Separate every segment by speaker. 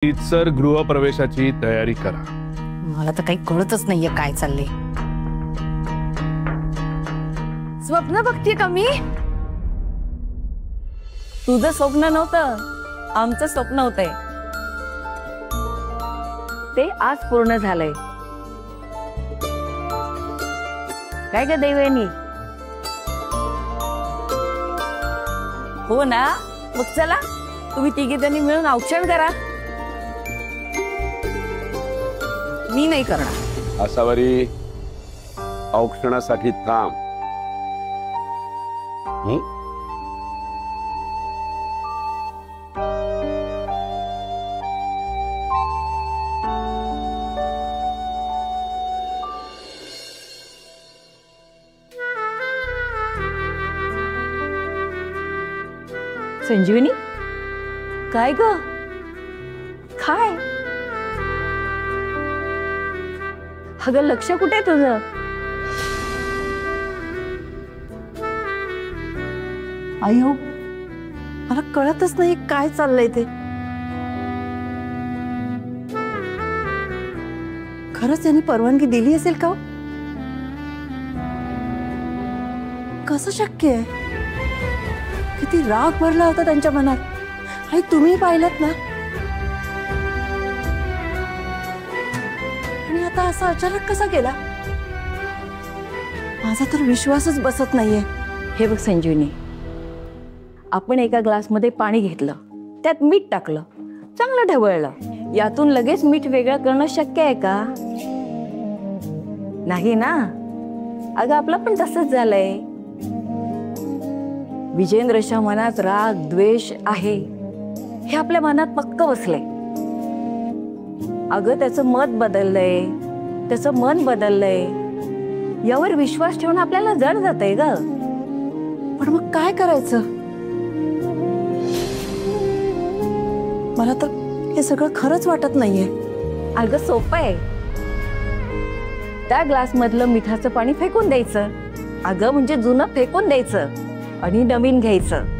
Speaker 1: Sir गृहप्रवेशाची तयारी करा।
Speaker 2: मला तर काही कळतच नाहीये काय चाललंय। स्वप्न बघतीये का मी?
Speaker 3: तुझं स्वप्न नव्हतं, आमचं स्वप्न होतंय, ते आज पूर्ण झालंय। काय ग देवयानी? हो ना, मग चला तुम्ही तिघी जणी मिळून औक्षण करा।
Speaker 2: मी नाही करणार।
Speaker 4: आसावरी, औक्षणासाठी थांब।
Speaker 3: संजीवनी, काय ग? काय? अगं लक्ष कुठे आहे तुझं?
Speaker 2: आई हो, मला कळतच नाही काय चाललंय ते। खरंच यांनी परवानगी दिली असेल का? कसं शक्य आहे? किती राग भरला होता त्यांच्या मनात। आई तुम्ही पाहिलत ना? आणि आता असा अचानक कसा गेला? माझा तर विश्वासच बसत नाहीये।
Speaker 3: हे बघ संजीवनी, आपण एका ग्लासमध्ये पाणी घेतलं, त्यात मीठ टाकलं, चांगलं ढवळलं, यातून लगेच मीठ वेगळं करणं शक्य आहे का? नाही ना। अगं आपलं पण तसंच झालंय। विजेंद्रच्या मनात राग द्वेष आहे हे आपल्या मनात पक्क बसलंय। अगं त्याचं मत बदललंय, त्याचं मन बदललंय, यावर विश्वास ठेवणं आपल्याला जड जातंय ग।
Speaker 2: पण मग काय करायचं? मला तर हे सगळं खरंच वाटत नाहीये।
Speaker 3: अगं सोपं आहे, त्या ग्लास मधलं मिठाचं पाणी फेकून द्यायचं। अगं म्हणजे जुनं फेकून द्यायचं आणि नवीन घ्यायचं।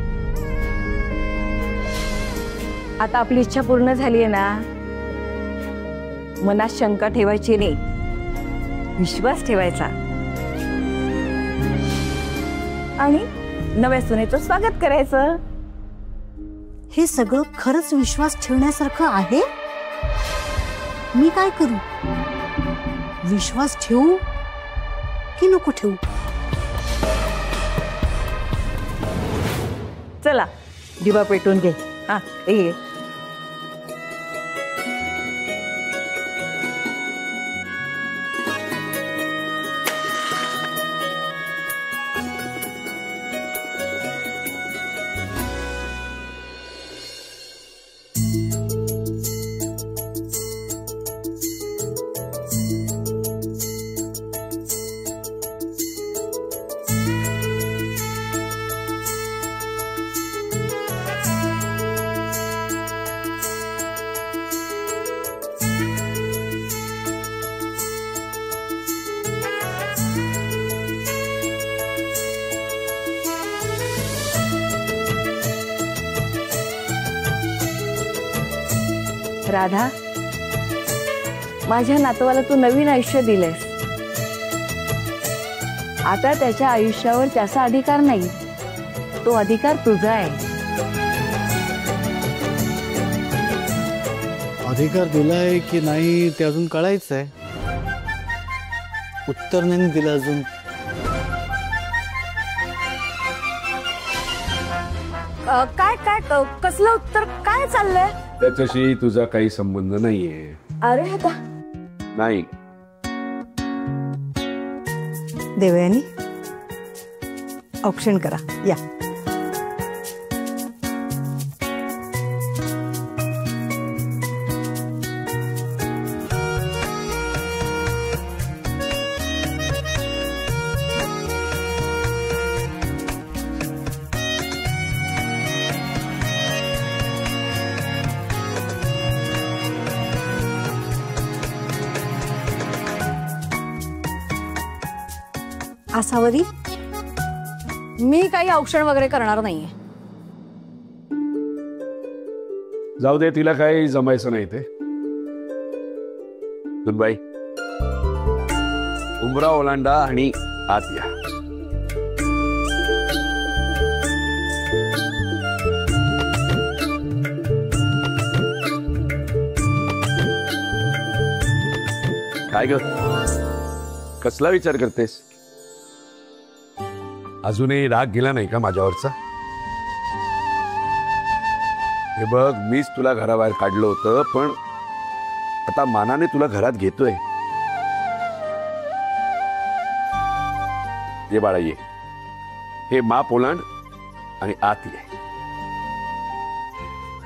Speaker 3: आता आपली इच्छा पूर्ण झाली आहे ना, मनात शंका ठेवायची नाही, विश्वास ठेवायचा आणि नव्या सुनेचं स्वागत करायचं।
Speaker 2: हे सगळं खरंच विश्वास ठेवण्यासारखं आहे? मी काय करू? विश्वास ठेवू की नको ठेवू?
Speaker 3: चला दिवा पेटून घे। हा ये। राधा, माझ्या नातवाला तू नवीन आयुष्य दिलेस। आता त्याच्या आयुष्यावर त्याचा अधिकार नाही, तो अधिकार तुझा आहे।
Speaker 5: अधिकार दिलाय की नाही ते अजून कळायचंय, उत्तर नाही दिलं अजून।
Speaker 2: काय काय कसलं उत्तर? काय चाललंय?
Speaker 4: त्याच्याशी तुझा काही संबंध नाहीये।
Speaker 3: अरे आता
Speaker 4: नाही।
Speaker 2: देवयानी, औक्षण करा या। आसावरी, मी काही औक्षण वगैरे करणार नाहीये।
Speaker 4: जाऊ दे, तिला काही जमायचं नाही ते. सुनबाई, उंबरा ओलांडा आणि आत या. काय ग, कसला विचार करतेस? अजूनही राग गेला नाही का माझ्यावरचा? हे बघ, मीच तुला घराबाहेर काढलं होतं, पण आता मानाने तुला घरात घेतोय. ये बाळा ये, हे माप ओलांड आणि आत ये.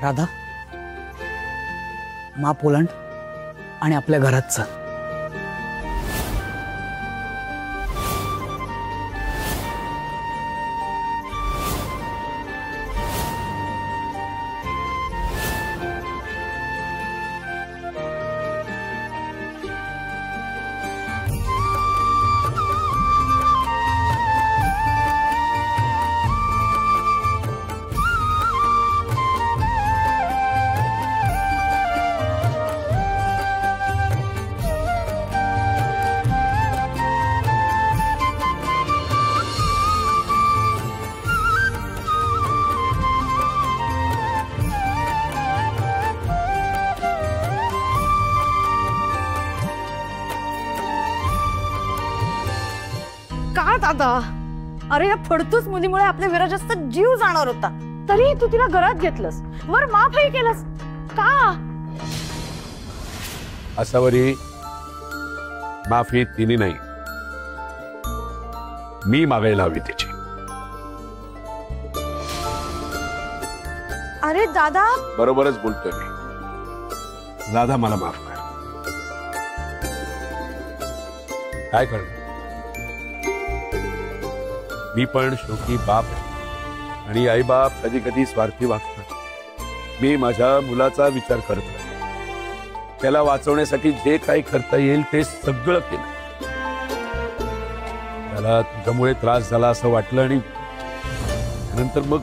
Speaker 5: राधा, माप ओलांड आणि आपल्या घरात चल.
Speaker 3: का दादा? अरे या फडतूस मुलीमुळे आपल्या विराजाचा जीव जाणार होता, तरी तू तिला घरात घेतलंस, वर माफही केलंस का?
Speaker 4: असावरी माफी तिने नाही, मी मागायला हवी तिची.
Speaker 3: अरे दादा,
Speaker 4: बरोबरच बोलतोय मी. राधा, मला माफ कर. काय करणार? मी पण शेवटी बाप आहे आणि आई बाप कधी कधी स्वार्थी वागतात. मी माझ्या मुलाचा विचार करतो, त्याला वाचवण्यासाठी जे काही करता येईल ते सगळं केलं. त्याला तुझ्यामुळे त्रास झाला असं वाटलं आणि नंतर मग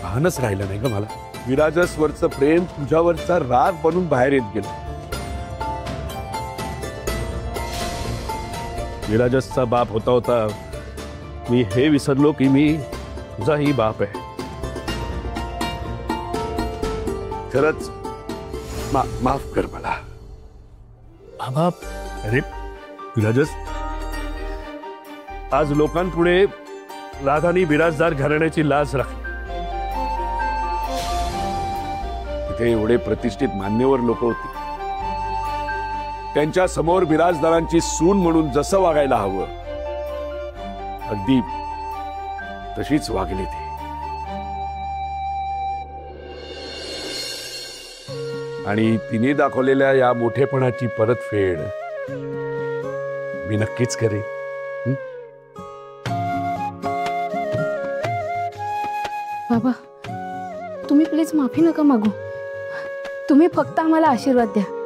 Speaker 4: भानच राहिलं नाही ग मला. विराजसवरचं प्रेम तुझ्यावरचा राग बनून बाहेर येत गेलं.
Speaker 1: विराजसचा बाप होता होता मी हे विसरलो की मी तुझाही बाप आहे.
Speaker 4: खरंच माफ कर मला.
Speaker 5: बाबा,
Speaker 1: अरे विराजस, आज लोकांपुढे राधानी बिराजदार घराण्याची लाज राखली.
Speaker 4: तिथे एवढे प्रतिष्ठित मान्यवर लोक होती, त्यांच्या समोर बिराजदारांची सून म्हणून जसं वागायला हवं अगदी तशीच वागली ती. आणि तिने दाखवलेल्या या मोठेपणाची परतफेड मी नक्कीच करेन.
Speaker 6: बाबा, तुम्ही प्लीज माफी नका मागू. तुम्ही फक्त आम्हाला आशीर्वाद द्या.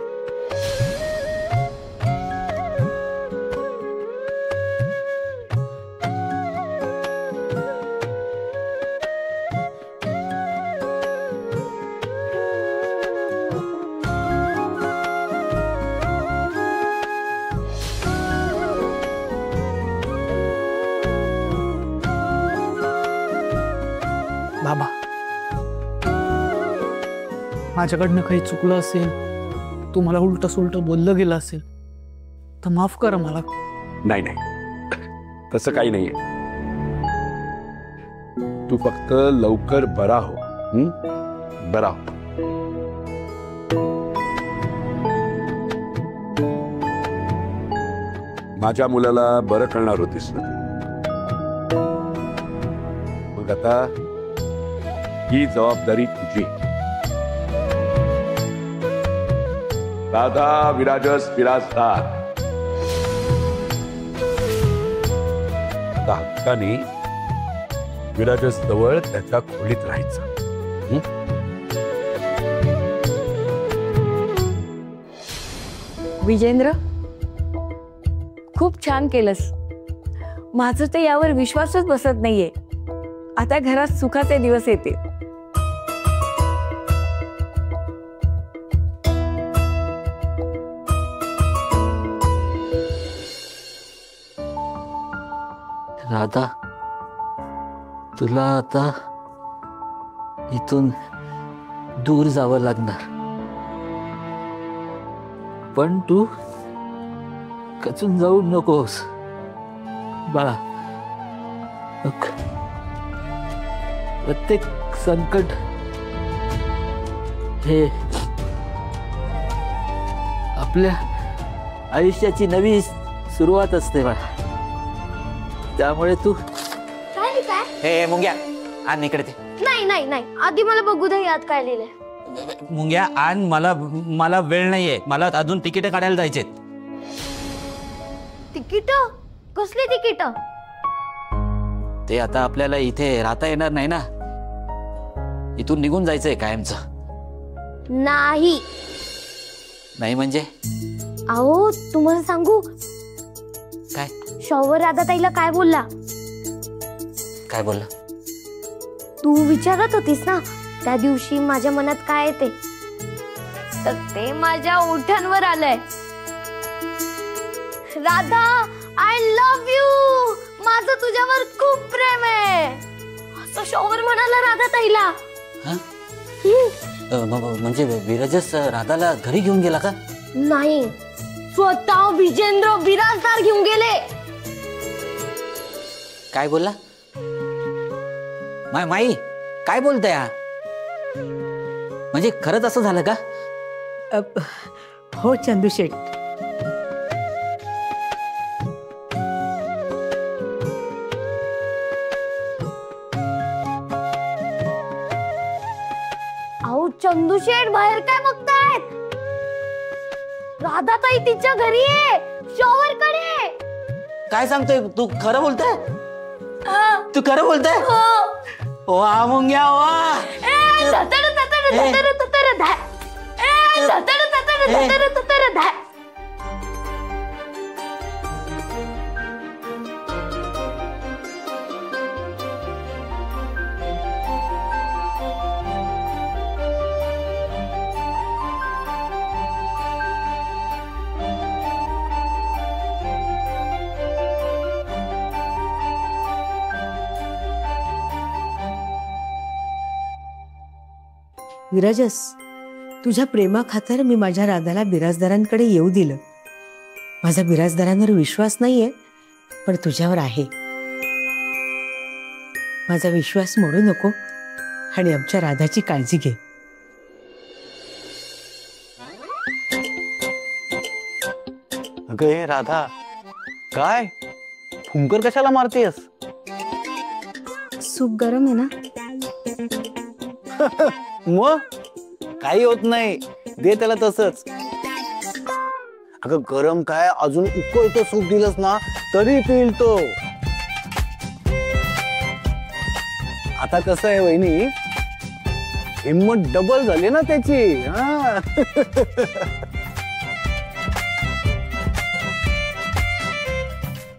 Speaker 5: बाबा, माझ्याकडनं काही चुकलं असेल, तुम्हाला उलट सुलट बोललं गेलं असेल तर माफ करा मला.
Speaker 4: नाही नाही, तसं काही नाहीये. तू फक्त लवकर बरा हो. बरा हो. माझ्या मुलाला बरं करणार होतीस ना, मग आता ही जबाबदारी तुझी. राधा विराजस बिराजदार, आता हक्काने विराजस जवळ त्याच्या खोलीत राहायचं.
Speaker 3: विजेंद्र, खूप छान केलंस. माझं तर यावर विश्वासच बसत नाहीये. आता घरात सुखाचे दिवस येते.
Speaker 7: राधा, तुला आता इथून दूर जावं लागणार, पण तू खचून जाऊ नकोस बाळा. प्रत्येक संकट हे आपल्या आयुष्याची नवी सुरुवात असते बाळा. त्यामुळे तू
Speaker 8: काय लिहिताय?
Speaker 7: हे मुंग्या आण इकडे ते.
Speaker 8: नाही नाही नाही, आधी मला बघू दे यात काय लिहिलंय.
Speaker 7: मुंग्या आण, मला वेळ नाहीये, मला अजून तिकीट काढायला जायचेत.
Speaker 8: तिकीट? कसली तिकीट?
Speaker 7: ते आता आपल्याला इथे राहता येणार नाही ना, इथून निघून जायचंय कायमचं.
Speaker 8: नाही
Speaker 7: नाही म्हणजे?
Speaker 8: अहो तुम्हाला सांगू
Speaker 7: काय?
Speaker 8: शॉवर राधाताईला काय बोलला?
Speaker 7: काय बोलला?
Speaker 8: तू विचारत होतीस ना त्या दिवशी माझ्या मनात काय येते, तर ते माझ्या ओठांवर आलंय. राधा, आय लव्ह यू, माझं तुझ्यावर खूप प्रेम आहे, असं शॉवर म्हणाला राधाताईला.
Speaker 7: म्हणजे विराजस राधाला घरी घेऊन गेला का?
Speaker 8: नाही, स्वतः विजेंद्र बिराजदार घेऊन गेले.
Speaker 7: काय बोलला? माई काय बोलतय हा? म्हणजे खरंच असं झालं का?
Speaker 2: हो चंदू शेठ.
Speaker 8: अहो चंदूशेठ, बाहेर काय बघतायत? राधाताई तिच्या घरी आहे, शॉवर कडे.
Speaker 7: काय सांगतोय तू? खरं बोलतोय? तू खरं बोलतोय? वा मुंग्या वा.
Speaker 2: विराजस, तुझ्या प्रेमाखातर मी माझ्या राधाला बिराजदारांकडे येऊ दिलं. माझा बिराजदारांवर विश्वास नाहीये, पण तुझ्यावर आहे. माझा विश्वास मोडू नको आणि आमच्या राधाची काळजी घे.
Speaker 5: अगं हे राधा, काय फुंकर कशाला मारतेस?
Speaker 6: सूप गरम आहे ना?
Speaker 5: मग काही होत नाही, दे त्याला तसंच. अगं गरम काय, अजून उकळतं सूप दिलंस ना तरी पिईल तो. आता कसं आहे वहिनी, हिम्मत डबल झाली ना त्याची.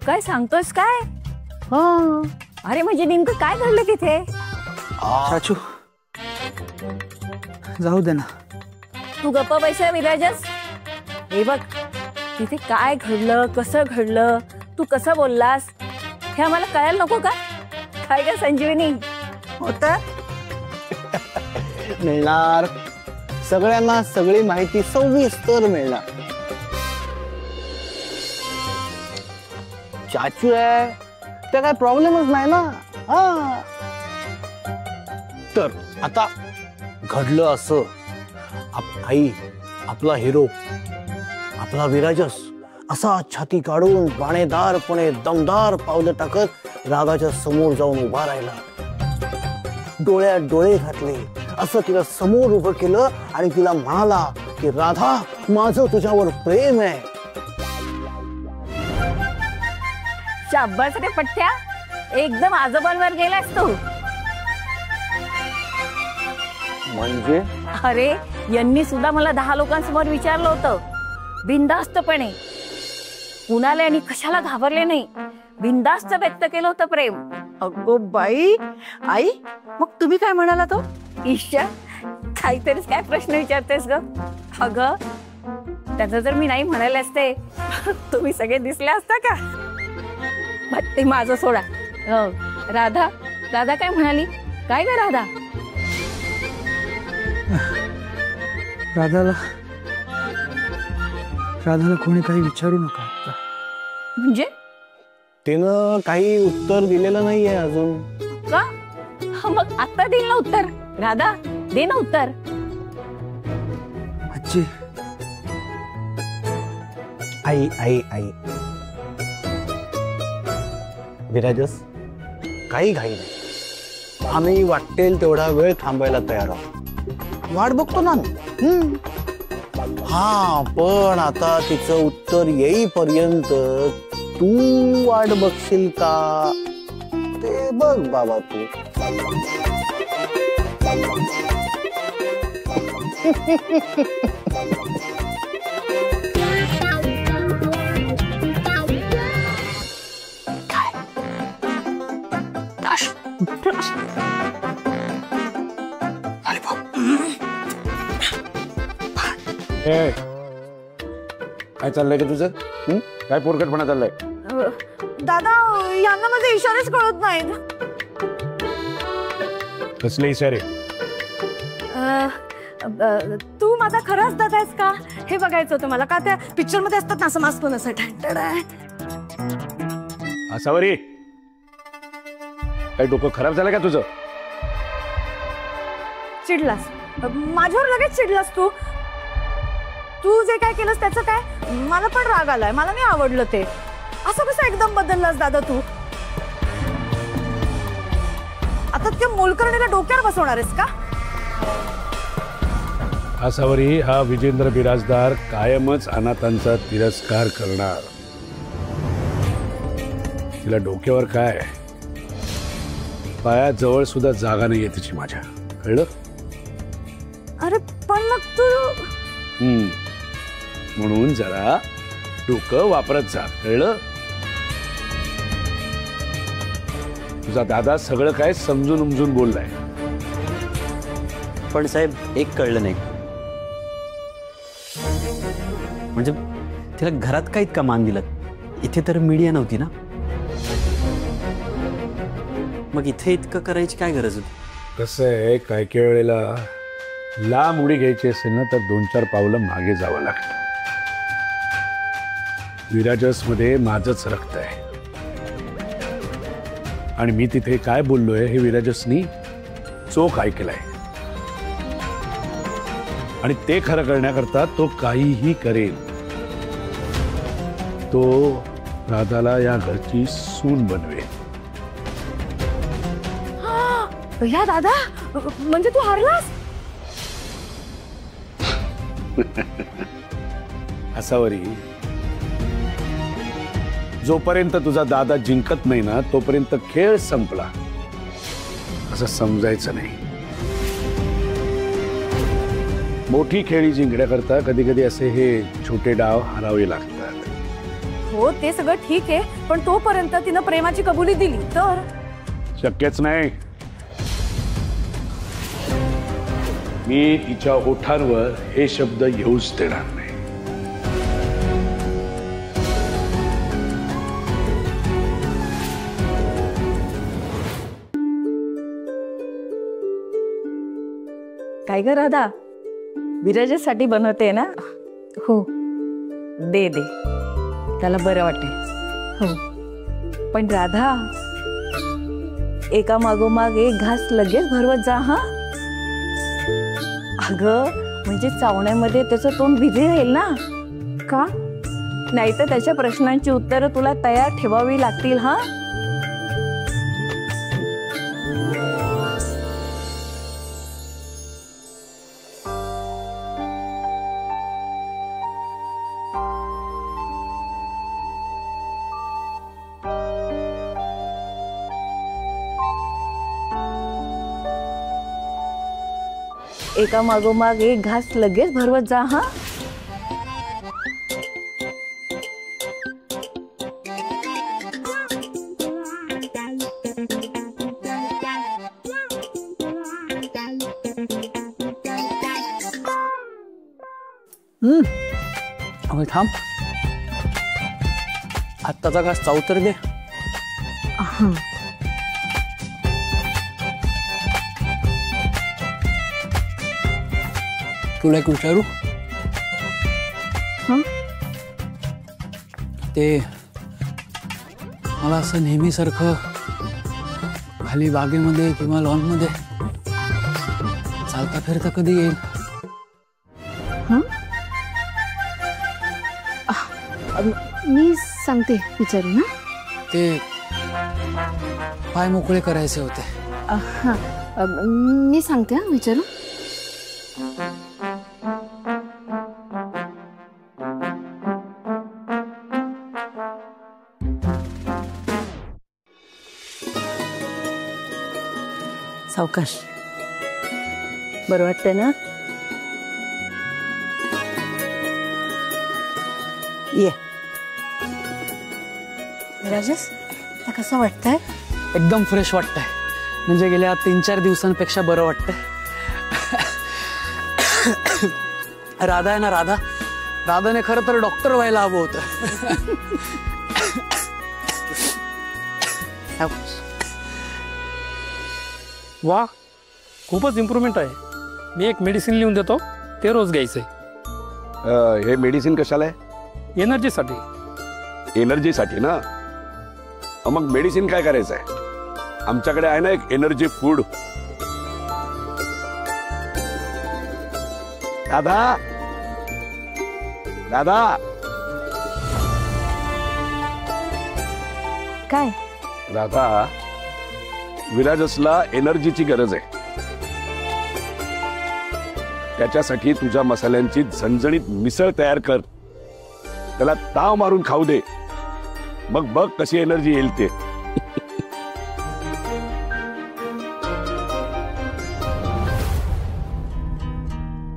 Speaker 3: काय सांगतोस काय? अरे म्हणजे नेमकं काय घडलं तिथे?
Speaker 5: चाचू जाऊ दे ना.
Speaker 3: तू गप्प बैसा विराजस. हे बघ, तिथे काय घडलं, कसं घडलं, तू कसं बोललास हे आम्हाला कळायला नको का? काय का संजीवनी होत?
Speaker 5: मिळणार, सगळ्यांना सगळी माहिती सविस्तर मिळणार. चाचू आहे त्या काय प्रॉब्लेमच नाही ना. तर आता घडलं असं, आई आपला हिरो आपला विराजस असा छाती काढून बाणेदारपणे दमदार पावलं टाकत राधाच्या समोर जाऊन उभा राहिला. डोळ्यात डोळे घातले, असं तिला समोर उभं केलं आणि तिला म्हणाला की राधा, माझं तुझ्यावर प्रेम आहे.
Speaker 3: शाब्बास रे पठ्ठ्या, एकदम आजोबांवर गेलास तू.
Speaker 5: म्हणजे?
Speaker 3: अरे यांनी सुद्धा मला 10 लोकांसमोर विचारलं होतं, बिनधास्तपणे. कुणाला आणि कशाला घाबरले नाही, बिनधास्त व्यक्त केलं होतं प्रेम.
Speaker 2: अगो बाई, आई मग तुम्ही काय म्हणाला? तो
Speaker 3: ईश्या, काहीतरीच काय प्रश्न विचारतेस ग? अगं त्याचं जर मी नाही म्हणाले असते तुम्ही सगळे दिसले असता का? ते माझं सोडा, राधा राधा काय म्हणाली? काय ग राधा?
Speaker 9: राधाला कोणी काही विचारू नका आता.
Speaker 3: म्हणजे
Speaker 5: तिनं काही उत्तर दिलेलं नाहीये अजून.
Speaker 3: का? मग आता देईल ना उत्तर. राधा दे ना उत्तर.
Speaker 9: आजी,
Speaker 5: आई आई आई विराजस, काही घाई नाही. आम्ही वाटेल तेवढा वेळ थांबायला तयार आहोत. वाट बघतो ना आम्ही. हा, पण आता तिचं उत्तर येईपर्यंत तू वाट बघशील का ते बघ बाबा तू.
Speaker 4: काय चाललंय का तुझं? काय पोरकटपणा चाललाय?
Speaker 3: दादा यांना माझे इशारेच कळत नाहीत.
Speaker 4: कसले इशारे?
Speaker 3: तू माझा खराच दादा आहेस का हे बघायचं होतं मला. का त्या पिक्चर मध्ये असतात ना समाज पण
Speaker 4: असावरी काय डोकं खराब झालं का तुझं?
Speaker 3: चिडलास माझ्यावर, लगेच चिडलास तू. तू जे काय केलंस त्याचं काय? मला पण राग आलाय, मला नाही आवडलं ते. असं कसं एकदम बदललास दादा तू? आता त्या मोलकरणीला डोक्यावर बसवणार आहेस का?
Speaker 4: असावरी हा विजेंद्र बिराजदार कायमच अनाथांचा तिरस्कार करणार. तिला डोक्यावर काय, पायाजवळ सुद्धा जागा नाहीये तिची माझ्या. कळलं?
Speaker 3: अरे पण मग तू
Speaker 4: म्हणून जरा डोकं वापरत जा. कळलं? तुझा दादा सगळं काय समजून उमजून बोललाय.
Speaker 10: पण साहेब एक कळलं नाही, म्हणजे तिला घरात काय इतका मान दिला? इथे तर मीडिया नव्हती ना, मग इथे इतकं करायची काय गरज होती?
Speaker 4: कसं आहे, काय काही वेळेला लांब उडी घ्यायची असेल ना तर 2-4 पावलं मागे जावं लागतं. विराजस मध्ये माझंच रक्त आहे आणि मी तिथे काय बोललोय हे विराजसनी चोख ऐकलंय आणि ते खरं करण्याकरता तो काहीही करेल. तो राधाला या घरची सून बनवेल.
Speaker 3: या दादा, म्हणजे तू हारलास?
Speaker 4: असावरी, जोपर्यंत तुझा दादा जिंकत नाही ना तोपर्यंत खेळ संपला असं समजायचं नाही. मोठी खेळी जिंकण्याकरता कधी कधी असे हे छोटे डाव हरावे लागतात.
Speaker 3: हो ते सगळं ठीक आहे, पण तोपर्यंत तिनं प्रेमाची कबुली दिली तर?
Speaker 4: शक्यच नाही. मी तिच्या ओठांवर हे शब्द येऊच देणार नाही.
Speaker 3: काय ग राधा, विराजासाठी बनवते ना?
Speaker 6: हो.
Speaker 3: दे दे, त्याला बरं वाटेल.
Speaker 6: हो.
Speaker 3: पण राधा, एका मागोमाग एक घास लगेच भरवत जा हा. अगं म्हणजे चावण्यामध्ये त्याचं तोंड बिझी राहील ना.
Speaker 6: का?
Speaker 3: नाहीतर त्याच्या प्रश्नांची उत्तरं तुला तयार ठेवावी लागतील हा. एका मागोमाग एक घास लगेच भरवत जा हा.
Speaker 10: अगं थांब, आत्ताचा घास चावतर दे.
Speaker 11: तुला एक विचारू?
Speaker 6: हं?
Speaker 11: ते मला असं नेहमीसारखं खाली बागेमध्ये किंवा लॉनमध्ये चालता फिरता कधी येईल?
Speaker 6: मी सांगते विचारू ना.
Speaker 11: ते पाय मोकळे करायचे होते.
Speaker 6: हां मी सांगते हां विचारू.
Speaker 3: सावकाश. बरं वाटतंय ना? ये.
Speaker 2: राजस कसं वाटतंय?
Speaker 11: एकदम फ्रेश वाटतंय. म्हणजे गेल्या 3-4 दिवसांपेक्षा बरं वाटतंय. राधा आहे ना, राधाने खरं तर डॉक्टर व्हायला हवं होतं.
Speaker 12: वा, खूपच इम्प्रूव्हमेंट आहे. मी एक मेडिसिन लिहून देतो, ते रोज घ्यायचंय.
Speaker 4: हे मेडिसिन कशाला आहे?
Speaker 12: एनर्जीसाठी.
Speaker 4: एनर्जीसाठी ना? मग मेडिसिन काय करायचं आहे? आमच्याकडे आहे ना एक एनर्जी फूड. राधा, राधा.
Speaker 6: काय?
Speaker 4: राधा, विराजसला एनर्जीची गरज आहे. त्याच्यासाठी तुझ्या मसाल्यांची झणझणीत मिसळ तयार कर. त्याला ताव मारून खाऊ दे. मग बघ कशी एनर्जी येईल ते.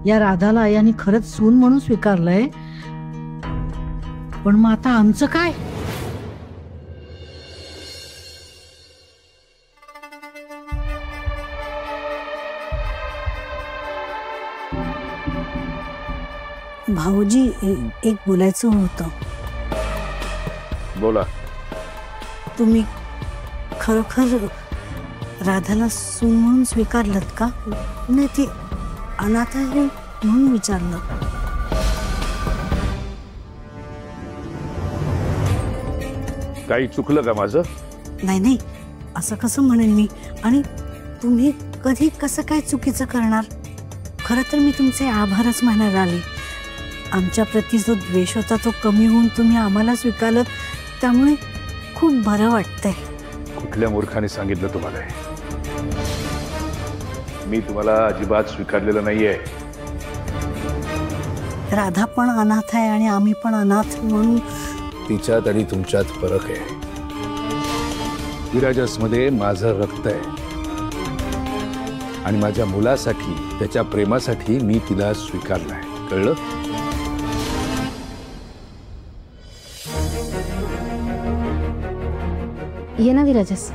Speaker 2: या राधाला यांनी खरंच सून म्हणून स्वीकारलंय, पण मग आता आमचं काय?
Speaker 13: भाऊजी एक बोलायचं होतं.
Speaker 4: बोला.
Speaker 13: तुम्ही खरोखर राधाला सून म्हणून स्वीकारलत का? नाही, ती अनाथ आहे म्हणून विचारलं.
Speaker 4: काही चुकलं का माझं?
Speaker 13: नाही, असं कसं म्हणेन मी? आणि तुम्ही कधी कसं काय चुकीचं करणार? खरं तर मी तुमचे आभारच मानायला आले. आमच्या प्रती जो द्वेष होता तो कमी होऊन तुम्ही आम्हाला स्वीकारलं, त्यामुळे खूप बरं वाटतंय.
Speaker 4: कुठल्या मूर्खाने सांगितलं तुम्हाला? मी तुम्हाला अजिबात स्वीकारलेलं नाहीये.
Speaker 13: राधा पण अनाथ आहे आणि आम्ही पण अनाथ, म्हणून
Speaker 4: तिच्यात आणि तुमच्यात फरक आहे. विराजसमध्ये माझं रक्त आहे आणि माझ्या मुलासाठी, त्याच्या प्रेमासाठी मी तिला स्वीकारलंय. कळलं?
Speaker 6: ये ना विराजस.